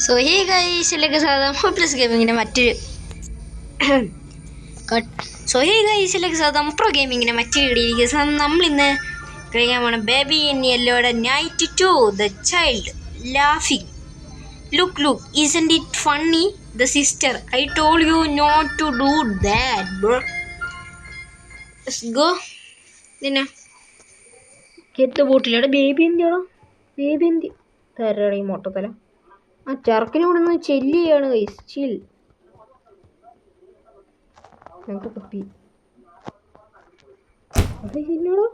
So hey guys, എല്ലാവർക്കും സ്വാഗതം hopeless ഗെയിമിങ്ങിൻ്റെ മറ്റൊരു പ്രോ ഗെയിമിങ്ങിൻ്റെ മറ്റൊരു വീഡിയോയിലേക്ക് നമ്മളിന്ന് കഴിക്കാൻ പോകണം ബേബി ഇൻ യെല്ലോയുടെ നൈറ്റ് 2 ദ ചൈൽഡ് ലാഫിങ്. Look, isn't it funny? The sister, I told you not to do that, bro. Let's go. Then get the bottle. Baby എന്തിയാണോ? ബേബി എന്തി തരട ഈ മൊട്ടത്തല. ആ ചെറുക്കിനെ ഇവിടെ നിന്ന് ചെല്ലിയാണ് ഗൈസ്. ചിൽ. കുപ്പി അതെന്നോടോ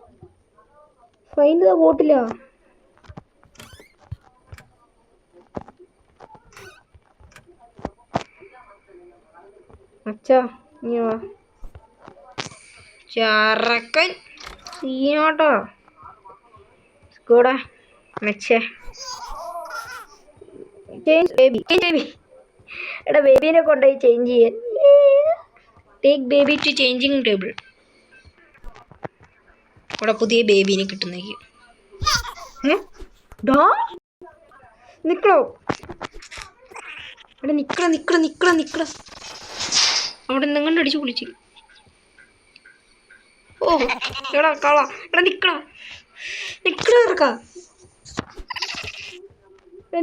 ഫൈൻഡ് ദ ബോട്ടിലാ. അച്ഛാ നീ വാ. ചറക്കൻ സീനോട്ടോ കൂടെ മെച്ചേ ബേബി. എടാ ബേബീനെ കൊണ്ടുപോയി ചേഞ്ച് ചെയ്യാൻ. Take baby to changing table. ഇവിടെ പുതിയ ബേബീനെ കിട്ടുന്നേക്ക്. നിക്കണോ? എടാ നിക്കണ അവിടെ നിങ്ങളുടെ അടിച്ച് കുളിച്ച്. ഓ എടാ കള. എടാ നിക്കണ ഇറക്കാ.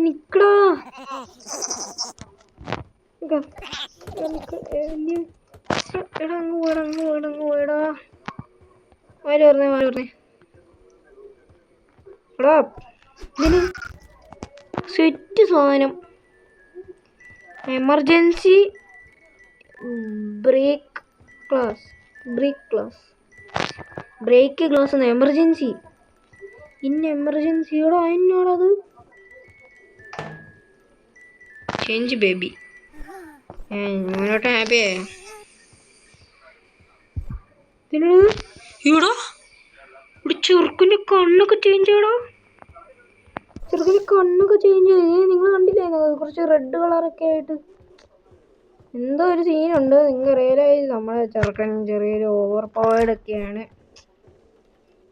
നിക്കടാ എടാ അങ്ങ് പോയടാ. ആര് പറഞ്ഞേ എടാ ഇതിന് സെറ്റ് സാധനം. എമർജൻസി ബ്രേക്ക് ഗ്ലാസ് എന്ന് എമർജൻസി. എമർജൻസിയോടോ അതിനോടത് ചേഞ്ച് ബേബി. മുന്നോട്ട് ഹാപ്പിയാ. ഇവിടെ ചെറുക്കിൻ്റെ കണ്ണൊക്കെ ചേഞ്ച് ചെയ്യണോ? നിങ്ങൾ കണ്ടില്ലേ? കുറച്ച് റെഡ് കളറൊക്കെ ആയിട്ട് എന്തോ ഒരു സീനുണ്ട്. നിങ്ങൾ റിയലൈസ് നമ്മളെ ചെറുക്കൻ ചെറിയൊരു ഓവർ പവേർഡൊക്കെയാണ്.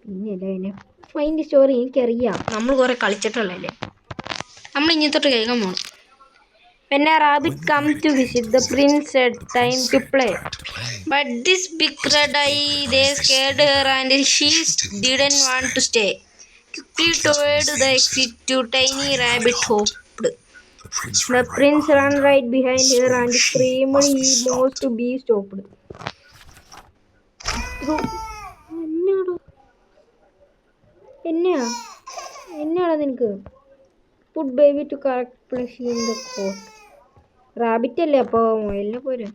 പിന്നെയല്ല അതിനെ ഫൈൻഡ് സ്റ്റോറി എനിക്കറിയാം. നമ്മൾ കുറേ കളിച്ചിട്ടുള്ളല്ലേ. നമ്മൾ ഇങ്ങനത്തോട്ട് കേൾക്കാൻ പോകണം. When a rabbit come to visit, the prince said, "Time to play." But this big red eye, they scared her and she didn't want to stay. Quickly toward the exit, tiny rabbit hopped. The prince ran right behind her and screamed he was to be stopped. എന്നാടാ നിനക്ക്? Put baby to correct place in the court. Rabbit അല്ലേ അപ്പോൾ മൊയിലിനെ പോര്.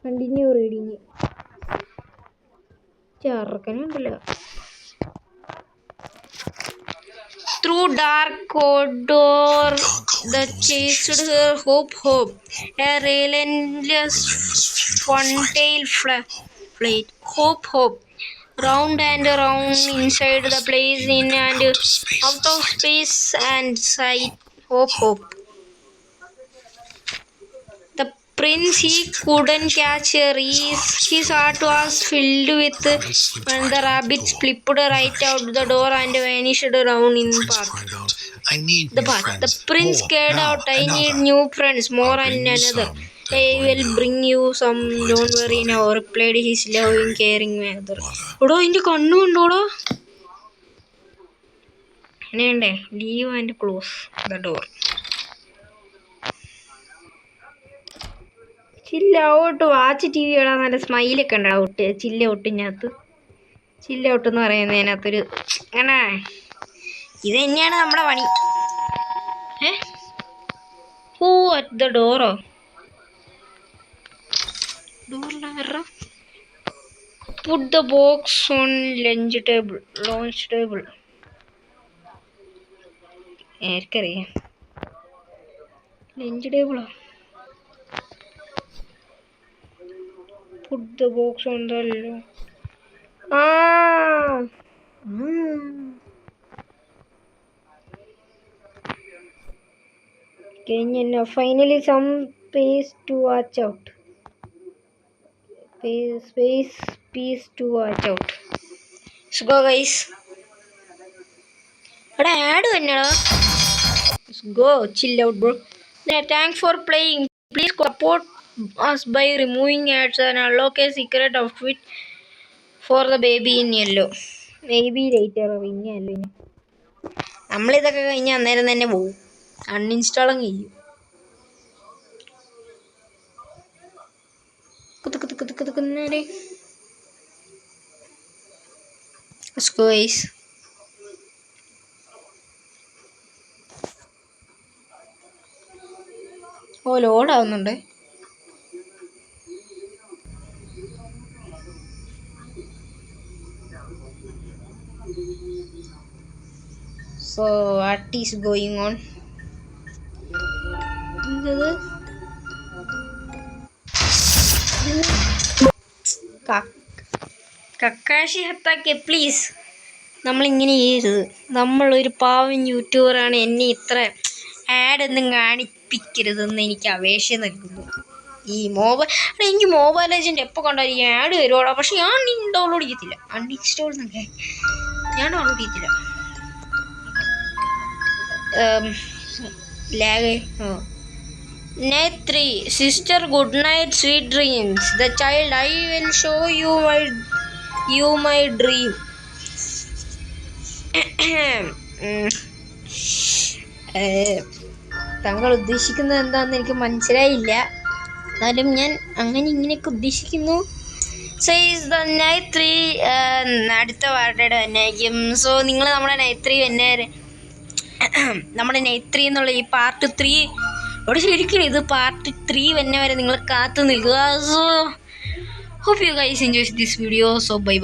Continue reading. ചറക്കനുണ്ടല്ലോ. Through dark corridor, the chased her hope, a relentless fun-tail flight. Hope. Round and round inside the place, in and out of space and sight. Hope. The prince, he couldn't catch her. His heart was filled with when the rabbit slipped right out the door and vanished down in the path. The prince scared out. I need new friends, more and another. I will bring you some, don't worry now, replied his loving, caring mother. ഓടോ ഇതിൻ്റെ കണ്ണു കണ്ടോടോ. അങ്ങനെയുണ്ടേ. Leave and close the door. Chill out. Watch T V ഇടാൻ നല്ല സ്മൈലൊക്കെ ഉണ്ട്. Out ചില്ലൗട്ടിനകത്ത്. Chill-out എന്ന് പറയുന്നതിനകത്തൊരു അങ്ങനെ ഇത് തന്നെയാണ് നമ്മുടെ പണി. അറ്റ് ദ ഡോറോ? Put the box on launch table. ആർക്കറിയാം ലഞ്ച് ടേബിളോ? Put the box on the Kenya. Finally some space to watch out. Peace to watch out. So go guys. എടാ ആഡ് തന്നെയാടാ. Go chill out bro. Thanks for playing. Please support us by removing ads and unlock a secret outfit for the baby in yellow. Maybe later ഇനിയല്ലോ. നമ്മളിതൊക്കെ കഴിഞ്ഞ് അന്നേരം തന്നെ പോവും. അൺഇൻസ്റ്റാളും ചെയ്യും. ഓ ലോഡാവുന്നുണ്ട്. So what is going on? Kakashi Hatake please. നമ്മളിങ്ങനെ ചെയ്യരുത്. നമ്മളൊരു പാവം യൂട്യൂബറാണ്. എന്നെ ഇത്ര ആഡൊന്നും കാണിപ്പിക്കരുതെന്ന് എനിക്ക് അപേക്ഷ നൽകുന്നു. ഈ എനിക്ക് മൊബൈൽ ലെജൻഡ് എപ്പോൾ കണ്ടാലും ഈ ആഡ് വരുവാടാ. പക്ഷെ ഞാൻ ഡൗൺലോഡ് ചെയ്യത്തില്ല. അൺഇൻസ്റ്റോൾ എന്നൊക്കെ ഞാൻ ഡൗൺലോഡ് ചെയ്യത്തില്ല. Lag. Night 3 sister, good night, sweet dreams. The child, I will show you my dream. താങ്കൾ ഉദ്ദേശിക്കുന്നത് എന്താണെന്ന് എനിക്ക് മനസ്സിലായില്ല. എന്നാലും ഞാൻ അങ്ങനെ ഇങ്ങനെയൊക്കെ ഉദ്ദേശിക്കുന്നു. സൈസ് ദ നൈറ്റ് 3 അടുത്ത വാർഡയുടെ തന്നെ ആയിരിക്കും. സോ നിങ്ങൾ നമ്മുടെ നൈറ്റ് 3 തന്നെ നമ്മുടെ നൈറ്റ് 3 എന്നുള്ള ഈ പാർട്ട് 3 ഇവിടെ ശരിക്കും ഇത് പാർട്ട് 3 വരെ നിങ്ങൾ കാത്തു നിൽക്കുക. So hope you guys enjoy this video. So by.